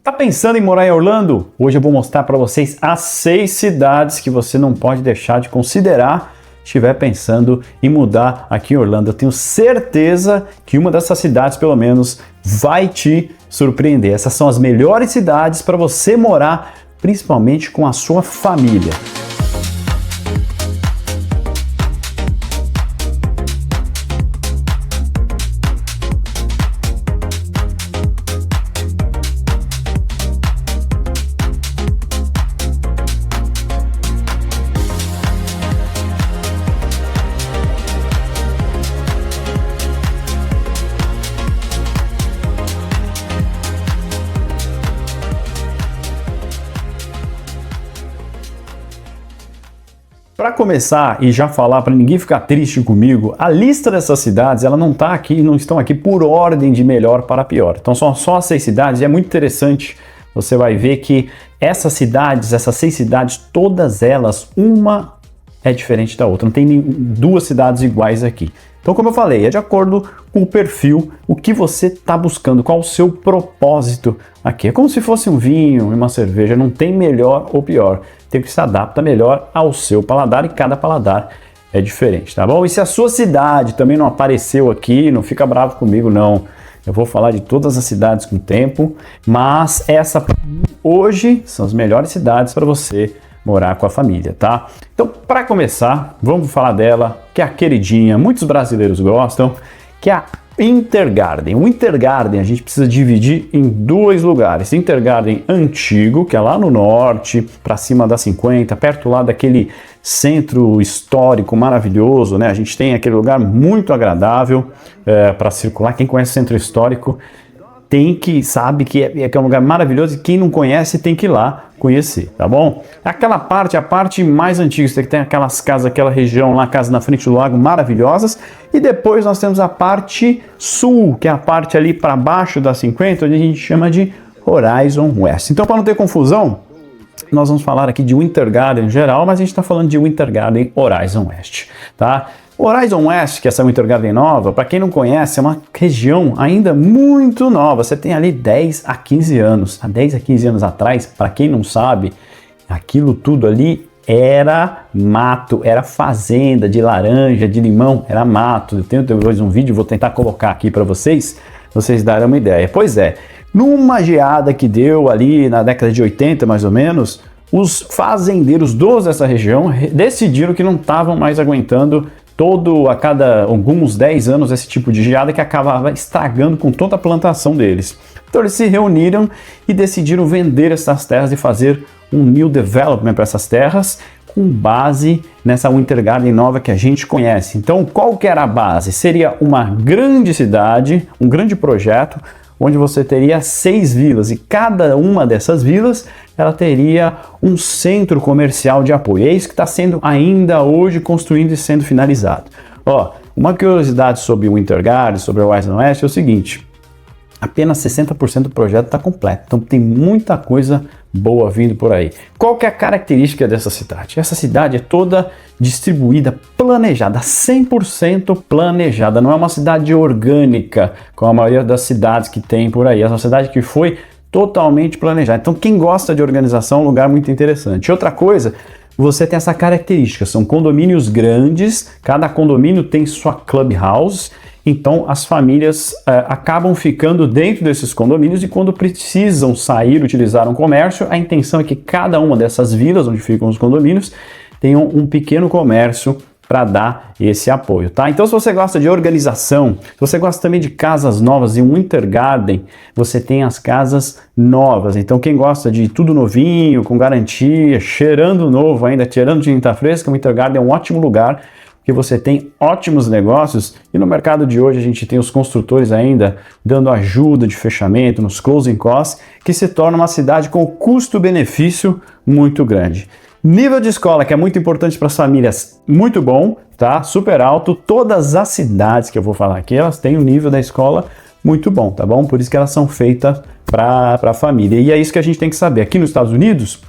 Tá pensando em morar em Orlando? Hoje eu vou mostrar para vocês as 6 cidades que você não pode deixar de considerar se estiver pensando em mudar aqui em Orlando. Eu tenho certeza que uma dessas cidades, pelo menos, vai te surpreender. Essas são as melhores cidades para você morar, principalmente com a sua família. Para começar e já falar para ninguém ficar triste comigo, a lista dessas cidades ela não tá aqui, não estão aqui por ordem de melhor para pior. Então são só as 6 cidades e é muito interessante. Você vai ver que essas 6 cidades, todas elas, uma é diferente da outra. Não tem duas cidades iguais aqui. Então, como eu falei, é de acordo com o perfil, o que você está buscando, qual o seu propósito aqui. É como se fosse um vinho e uma cerveja, não tem melhor ou pior. Tem que se adapta melhor ao seu paladar e cada paladar é diferente, tá bom? E se a sua cidade também não apareceu aqui, não fica bravo comigo não. Eu vou falar de todas as cidades com o tempo, mas essa hoje são as melhores cidades para você morar com a família, tá? Então, para começar, vamos falar dela, que é a queridinha, muitos brasileiros gostam, que é a Winter Garden. O Winter Garden a gente precisa dividir em 2 lugares. Winter Garden antigo, que é lá no norte, para cima da 50, perto lá daquele centro histórico maravilhoso, né? A gente tem aquele lugar muito agradável para circular. Quem conhece o centro histórico sabe que é um lugar maravilhoso e quem não conhece tem que ir lá conhecer, tá bom? Aquela parte, a parte mais antiga, você tem aquelas casas, aquela região lá, casas na frente do lago maravilhosas, e depois nós temos a parte sul, que é a parte ali para baixo da 50, onde a gente chama de Horizon West. Então, para não ter confusão, nós vamos falar aqui de Winter Garden em geral, mas a gente está falando de Winter Garden Horizon West, tá? Horizon West, que é essa Winter Garden nova, para quem não conhece, é uma região ainda muito nova. Você tem ali 10 a 15 anos. Há 10 a 15 anos atrás, para quem não sabe, aquilo tudo ali era mato, era fazenda de laranja, de limão, era mato. Eu tenho depois um vídeo, vou tentar colocar aqui para vocês darem uma ideia. Pois é, numa geada que deu ali na década de 80 mais ou menos, os fazendeiros dessa região decidiram que não estavam mais aguentando a cada alguns 10 anos esse tipo de geada que acabava estragando com toda a plantação deles. Então eles se reuniram e decidiram vender essas terras e fazer um new development para essas terras com base nessa Winter Garden nova que a gente conhece. Então qual que era a base? Seria uma grande cidade, um grande projeto, onde você teria 6 vilas e cada uma dessas vilas ela teria um centro comercial de apoio. É isso que está sendo ainda hoje construído e sendo finalizado. Ó, uma curiosidade sobre o Winter Garden, sobre o Horizon West é o seguinte: apenas 60% do projeto está completo, então tem muita coisa boa vindo por aí. Qual que é a característica dessa cidade? Essa cidade é toda distribuída, planejada, 100% planejada. Não é uma cidade orgânica, como a maioria das cidades que tem por aí. É uma cidade que foi totalmente planejada. Então quem gosta de organização é um lugar muito interessante. Outra coisa, você tem essa característica, são condomínios grandes, cada condomínio tem sua clubhouse. Então as famílias acabam ficando dentro desses condomínios e quando precisam sair, utilizar um comércio, a intenção é que cada uma dessas vilas onde ficam os condomínios tenham um pequeno comércio para dar esse apoio, tá? Então se você gosta de organização, se você gosta também de casas novas, em Winter Garden você tem as casas novas. Então quem gosta de tudo novinho, com garantia, cheirando novo ainda, cheirando de tinta fresca, Winter Garden é um ótimo lugar, que você tem ótimos negócios e no mercado de hoje a gente tem os construtores ainda dando ajuda de fechamento nos closing costs, que se torna uma cidade com custo-benefício muito grande. Nível de escola, que é muito importante para as famílias, muito bom, tá? Super alto. Todas as cidades que eu vou falar aqui, elas têm um nível da escola muito bom, tá bom? Por isso que elas são feitas para a família. E é isso que a gente tem que saber. Aqui nos Estados Unidos,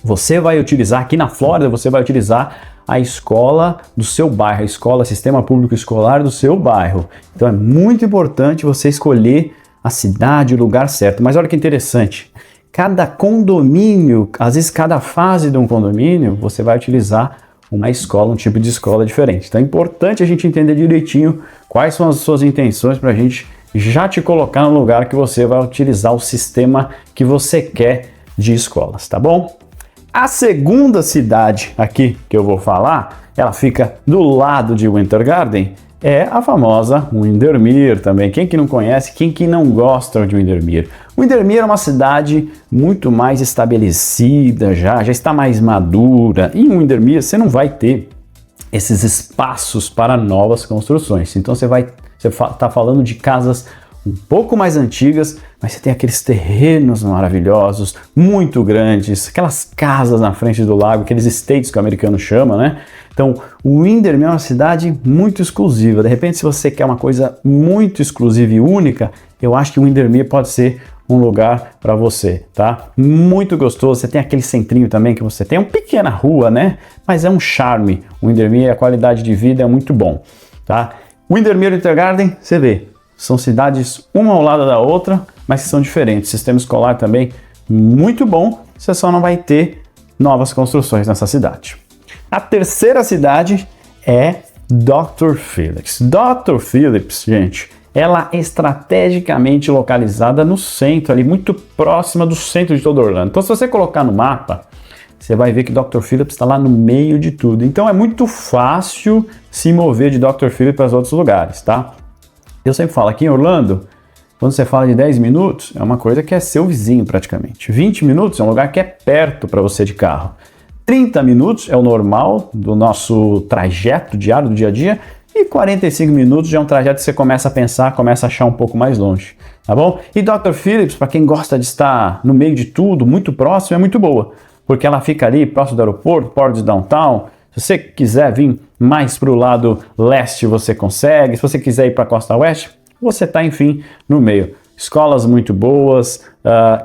você vai utilizar, aqui na Flórida, você vai utilizar a escola do seu bairro, a escola, sistema público escolar do seu bairro. Então é muito importante você escolher a cidade, o lugar certo. Mas olha que interessante, cada condomínio, às vezes cada fase de um condomínio, você vai utilizar uma escola, um tipo de escola diferente. Então é importante a gente entender direitinho quais são as suas intenções para a gente já te colocar no lugar que você vai utilizar o sistema que você quer de escolas, tá bom? A segunda cidade aqui que eu vou falar, ela fica do lado de Winter Garden, é a famosa Windermere também. Quem que não conhece, quem que não gosta de Windermere? Windermere é uma cidade muito mais estabelecida, já está mais madura. E em Windermere você não vai ter esses espaços para novas construções. Então você está falando de casas um pouco mais antigas, mas você tem aqueles terrenos maravilhosos, muito grandes, aquelas casas na frente do lago, aqueles estates que o americano chama, né? Então, o Windermere é uma cidade muito exclusiva. De repente, se você quer uma coisa muito exclusiva e única, eu acho que o Windermere pode ser um lugar para você, tá? Muito gostoso. Você tem aquele centrinho também que você tem, uma pequena rua, né? Mas é um charme. O Windermere, a qualidade de vida é muito bom, tá? Windermere e Winter Garden, você vê, são cidades uma ao lado da outra, mas que são diferentes. Sistema escolar também muito bom, você só não vai ter novas construções nessa cidade. A terceira cidade é Dr. Phillips. Dr. Phillips, gente, ela é estrategicamente localizada no centro, ali muito próxima do centro de todo Orlando. Então, se você colocar no mapa, você vai ver que Dr. Phillips está lá no meio de tudo. Então, é muito fácil se mover de Dr. Phillips para os outros lugares, tá? Eu sempre falo, aqui em Orlando, quando você fala de 10 minutos, é uma coisa que é seu vizinho praticamente. 20 minutos é um lugar que é perto para você de carro. 30 minutos é o normal do nosso trajeto diário, do dia a dia, e 45 minutos já é um trajeto que você começa a pensar, começa a achar um pouco mais longe, tá bom? E Dr. Phillips, para quem gosta de estar no meio de tudo, muito próximo, é muito boa, porque ela fica ali próximo do aeroporto, perto de downtown. Se você quiser vir mais para o lado leste, você consegue. Se você quiser ir para a costa oeste, você está, enfim, no meio. Escolas muito boas,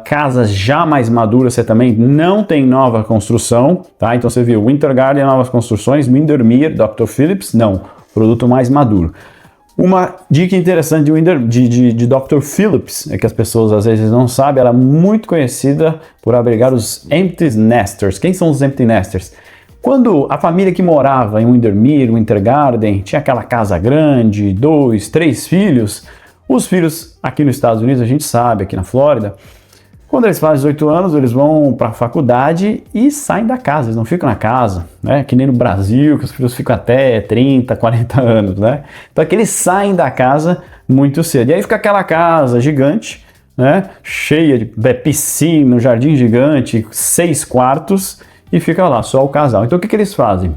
casas já mais maduras, você também não tem nova construção, tá? Então você viu Winter Garden, novas construções, Windermere, Dr. Phillips, não, produto mais maduro. Uma dica interessante de Dr. Phillips, é que as pessoas às vezes não sabem, ela é muito conhecida por abrigar os Empty Nesters. Quem são os Empty Nesters? Quando a família que morava em Windermere, Winter Garden, tinha aquela casa grande, 2, 3 filhos, os filhos aqui nos Estados Unidos, a gente sabe, aqui na Flórida, quando eles fazem 18 anos, eles vão para a faculdade e saem da casa, eles não ficam na casa, né? Que nem no Brasil, que os filhos ficam até 30, 40 anos, né? Então aqui eles saem da casa muito cedo. E aí fica aquela casa gigante, né? Cheia de piscina, um jardim gigante, 6 quartos, e fica lá só o casal. Então o que eles fazem?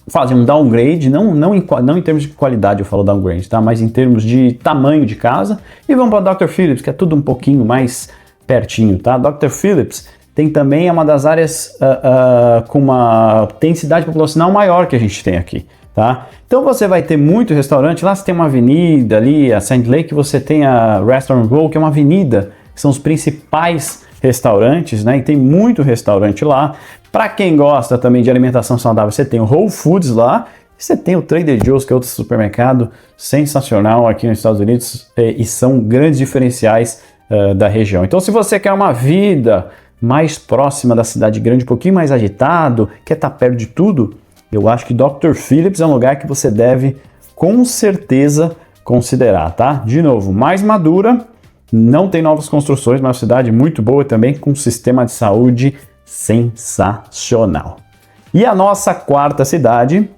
Fazem um downgrade, não em termos de qualidade eu falo downgrade, tá? Mas em termos de tamanho de casa, e vão para Dr. Phillips, que é tudo um pouquinho mais pertinho, tá? Dr. Phillips tem também, é uma das áreas com uma densidade populacional maior que a gente tem aqui, tá? Então você vai ter muito restaurante, lá você tem uma avenida ali, a Sand Lake, você tem a Restaurant Row, que é uma avenida, que são os principais restaurantes, né? E tem muito restaurante lá. Para quem gosta também de alimentação saudável, você tem o Whole Foods lá, e você tem o Trader Joe's, que é outro supermercado sensacional aqui nos Estados Unidos, e são grandes diferenciais da região. Então, se você quer uma vida mais próxima da cidade grande, um pouquinho mais agitado, quer estar perto de tudo, eu acho que Dr. Phillips é um lugar que você deve, com certeza, considerar, tá? De novo, mais madura, não tem novas construções, mas uma cidade muito boa também, com um sistema de saúde sensacional. E a nossa quarta cidade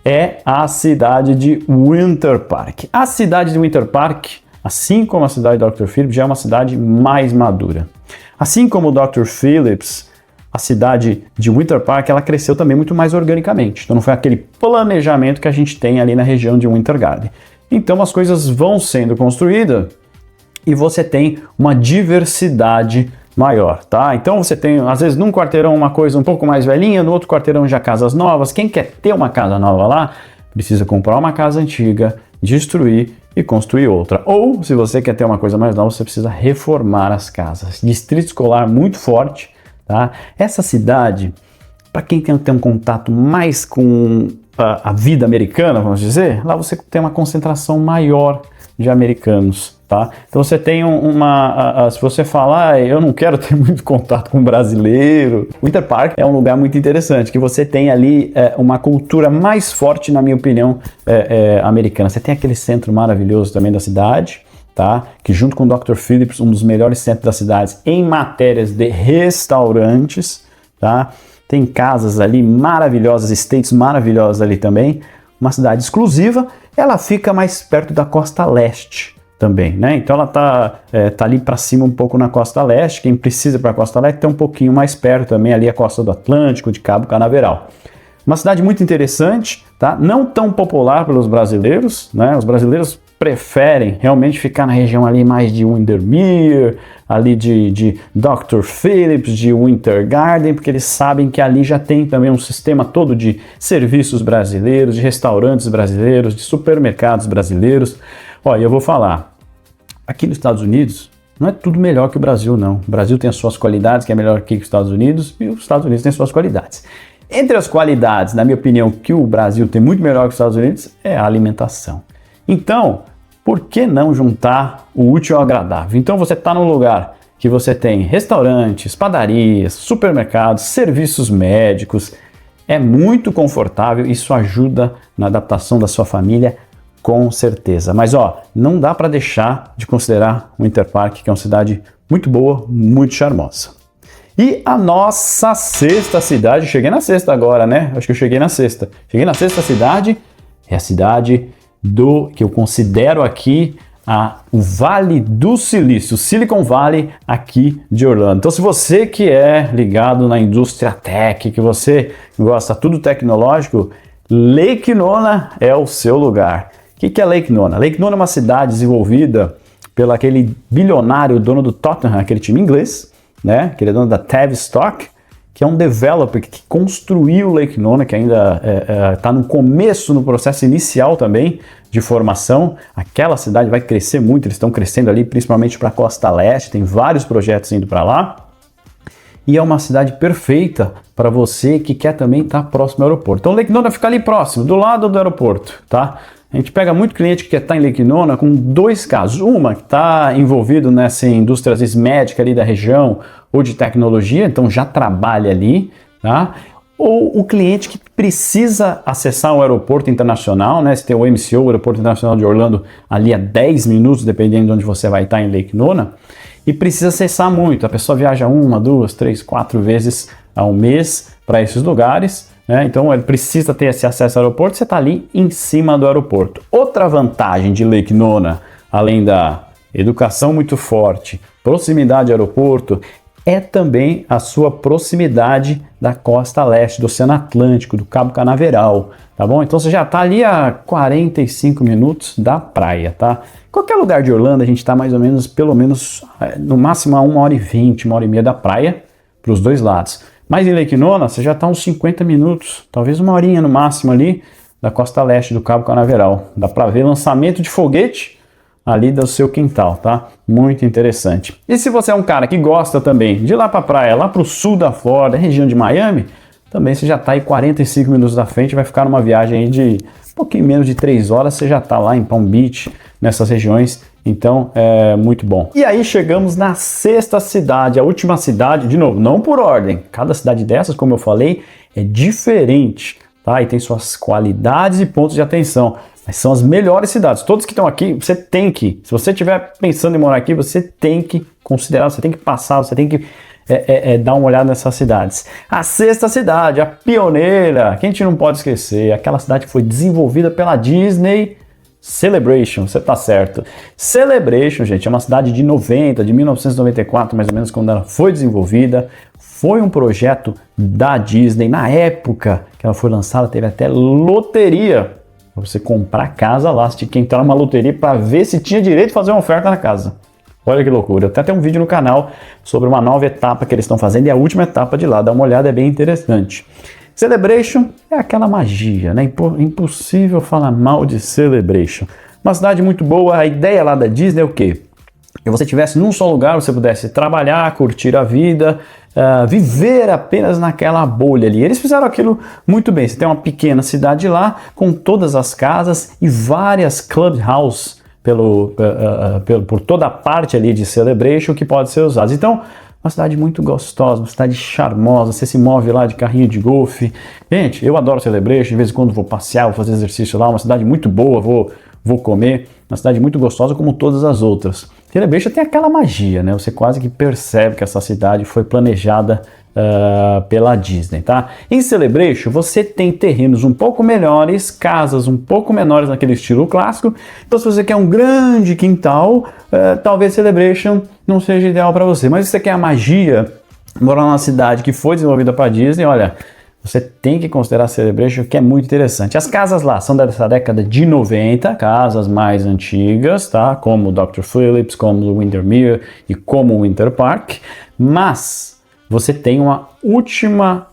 é a cidade de Winter Park. A cidade de Winter Park, assim como a cidade de Dr. Phillips, já é uma cidade mais madura. Assim como o Dr. Phillips, a cidade de Winter Park, ela cresceu também muito mais organicamente. Então não foi aquele planejamento que a gente tem ali na região de Winter Garden. Então as coisas vão sendo construídas e você tem uma diversidade maior, tá? Então você tem, às vezes, num quarteirão uma coisa um pouco mais velhinha, no outro quarteirão já casas novas. Quem quer ter uma casa nova lá, precisa comprar uma casa antiga, destruir e construir outra. Ou, se você quer ter uma coisa mais nova, você precisa reformar as casas. Distrito escolar muito forte, tá? Essa cidade, para quem tem um contato mais com a vida americana, vamos dizer, lá você tem uma concentração maior de americanos, Tá? Então você tem se você falar, eu não quero ter muito contato com brasileiro, o Winter Park é um lugar muito interessante, que você tem ali uma cultura mais forte, na minha opinião, americana. Você tem aquele centro maravilhoso também da cidade, tá? Que junto com o Dr. Phillips, um dos melhores centros das cidades em matérias de restaurantes, tá? Tem casas ali maravilhosas, estates maravilhosos ali também, uma cidade exclusiva, ela fica mais perto da costa leste também, né? Então ela tá ali para cima um pouco na costa leste, quem precisa para a costa leste tem um pouquinho mais perto também ali a costa do Atlântico, de Cabo Canaveral. Uma cidade muito interessante, tá? Não tão popular pelos brasileiros, né? Os brasileiros preferem realmente ficar na região ali mais de Windermere, ali de Dr. Phillips, de Winter Garden, porque eles sabem que ali já tem também um sistema todo de serviços brasileiros, de restaurantes brasileiros, de supermercados brasileiros. Olha, eu vou falar, aqui nos Estados Unidos não é tudo melhor que o Brasil, não. O Brasil tem as suas qualidades, que é melhor que os Estados Unidos, e os Estados Unidos têm suas qualidades. Entre as qualidades, na minha opinião, que o Brasil tem muito melhor que os Estados Unidos, é a alimentação. Então, por que não juntar o útil ao agradável? Então você está num lugar que você tem restaurantes, padarias, supermercados, serviços médicos, é muito confortável, isso ajuda na adaptação da sua família, com certeza. Mas não dá para deixar de considerar o Winter Park, que é uma cidade muito boa, muito charmosa. E a nossa sexta cidade, cheguei na sexta agora, né? Acho que eu cheguei na sexta. Cheguei na sexta cidade, é a cidade que eu considero aqui o Vale do Silício, Silicon Valley aqui de Orlando. Então se você que é ligado na indústria tech, que você gosta tudo tecnológico, Lake Nona é o seu lugar. O que é Lake Nona? Lake Nona é uma cidade desenvolvida pelo aquele bilionário dono do Tottenham, aquele time inglês, né? Aquele dono da Tavistock, que é um developer que construiu Lake Nona, que ainda está no começo, no processo inicial também de formação. Aquela cidade vai crescer muito, eles estão crescendo ali, principalmente para a costa leste, tem vários projetos indo para lá. E é uma cidade perfeita para você que quer também estar próximo ao aeroporto. Então Lake Nona fica ali próximo, do lado do aeroporto, tá? A gente pega muito cliente que quer estar em Lake Nona com dois casos. Uma que está envolvido nessa indústria médica ali da região ou de tecnologia, então já trabalha ali, tá? Ou o cliente que precisa acessar o aeroporto internacional, né? Se tem o MCO, o Aeroporto Internacional de Orlando, ali a 10 minutos, dependendo de onde você vai estar em Lake Nona, e precisa acessar muito. A pessoa viaja 1, 2, 3, 4 vezes ao mês para esses lugares, né? Então ele precisa ter esse acesso ao aeroporto, você está ali em cima do aeroporto. Outra vantagem de Lake Nona, além da educação muito forte, proximidade ao aeroporto, é também a sua proximidade da costa leste, do Oceano Atlântico, do Cabo Canaveral, tá bom? Então você já está ali a 45 minutos da praia, tá? Qualquer lugar de Orlando a gente está mais ou menos, pelo menos, no máximo a 1h20, 1h30 da praia, para os dois lados. Mas em Lake Nona você já está uns 50 minutos, talvez uma horinha no máximo ali, da costa leste do Cabo Canaveral. Dá para ver lançamento de foguete ali do seu quintal, tá? Muito interessante. E se você é um cara que gosta também de ir lá para a praia, lá para o sul da Flórida, região de Miami, também você já está aí 45 minutos da frente, vai ficar numa viagem aí de um pouquinho menos de 3 horas, você já está lá em Palm Beach, nessas regiões, então é muito bom. E aí chegamos na sexta cidade, a última cidade, de novo, não por ordem, cada cidade dessas, como eu falei, é diferente, tá? E tem suas qualidades e pontos de atenção. Mas são as melhores cidades. Todos que estão aqui, você tem que, se você estiver pensando em morar aqui, você tem que considerar, você tem que passar, você tem que dar uma olhada nessas cidades. A sexta cidade, a pioneira, que a gente não pode esquecer, aquela cidade que foi desenvolvida pela Disney, Celebration, você tá certo. Celebration, gente, é uma cidade de 1994, mais ou menos, quando ela foi desenvolvida. Foi um projeto da Disney. Na época que ela foi lançada, teve até loteria para você comprar casa lá, você tinha que entrar numa loteria para ver se tinha direito de fazer uma oferta na casa. Olha que loucura. Até tem um vídeo no canal sobre uma nova etapa que eles estão fazendo e a última etapa de lá. Dá uma olhada, é bem interessante. Celebration é aquela magia, né? Impossível falar mal de Celebration. Uma cidade muito boa. A ideia lá da Disney é o quê? Que você estivesse num só lugar, você pudesse trabalhar, curtir a vida, viver apenas naquela bolha ali. Eles fizeram aquilo muito bem. Você tem uma pequena cidade lá, com todas as casas e várias clubhouse, por toda a parte ali de Celebration que pode ser usada. Então, uma cidade muito gostosa, uma cidade charmosa, você se move lá de carrinho de golfe. Gente, eu adoro Celebration, de vez em quando vou passear, vou fazer exercício lá, uma cidade muito boa, vou comer, uma cidade muito gostosa como todas as outras. Celebration tem aquela magia, né? Você quase que percebe que essa cidade foi planejada pela Disney, tá? Em Celebration você tem terrenos um pouco melhores, casas um pouco menores naquele estilo clássico. Então se você quer um grande quintal, talvez Celebration não seja ideal para você. Mas se você quer a magia, morar numa cidade que foi desenvolvida para Disney, olha, você tem que considerar Celebration, que é muito interessante. As casas lá são dessa década de 90, casas mais antigas, tá? Como o Dr. Phillips, como o Windermere e como o Winter Park, mas você tem uma última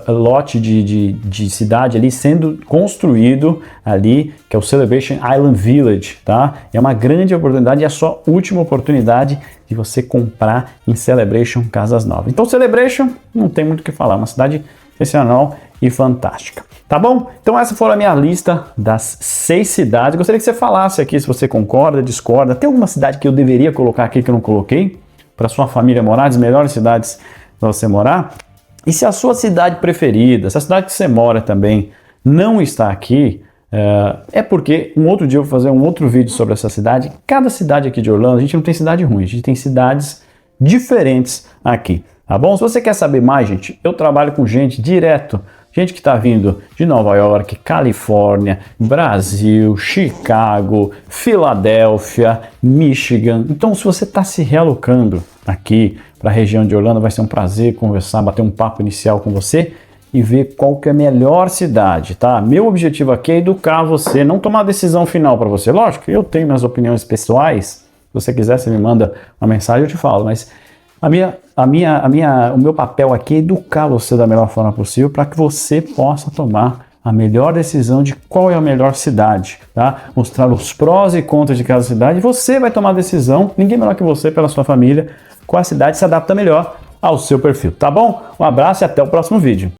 lote de cidade ali sendo construído ali, que é o Celebration Island Village, tá? É uma grande oportunidade, é a sua última oportunidade de você comprar em Celebration casas novas. Então Celebration não tem muito o que falar, é uma cidade sensacional e fantástica. Tá bom? Então essa foi a minha lista das 6 cidades. Gostaria que você falasse aqui se você concorda, discorda. Tem alguma cidade que eu deveria colocar aqui que eu não coloquei? Para sua família morar, as melhores cidades para você morar. E se a sua cidade preferida, se a cidade que você mora também não está aqui, é porque um outro dia eu vou fazer um outro vídeo sobre essa cidade. Cada cidade aqui de Orlando, a gente não tem cidade ruim, a gente tem cidades diferentes aqui, tá bom? Se você quer saber mais, gente, eu trabalho com gente direto, gente que está vindo de Nova York, Califórnia, Brasil, Chicago, Filadélfia, Michigan. Então, se você está se realocando aqui para a região de Orlando, vai ser um prazer conversar, bater um papo inicial com você e ver qual que é a melhor cidade, tá? Meu objetivo aqui é educar você, não tomar a decisão final para você. Lógico, eu tenho minhas opiniões pessoais. Se você quiser, você me manda uma mensagem, eu te falo, mas o meu papel aqui é educar você da melhor forma possível para que você possa tomar a melhor decisão de qual é a melhor cidade, tá? Mostrar os prós e contras de cada cidade. Você vai tomar a decisão, ninguém melhor que você, pela sua família, qual a cidade se adapta melhor ao seu perfil, tá bom? Um abraço e até o próximo vídeo.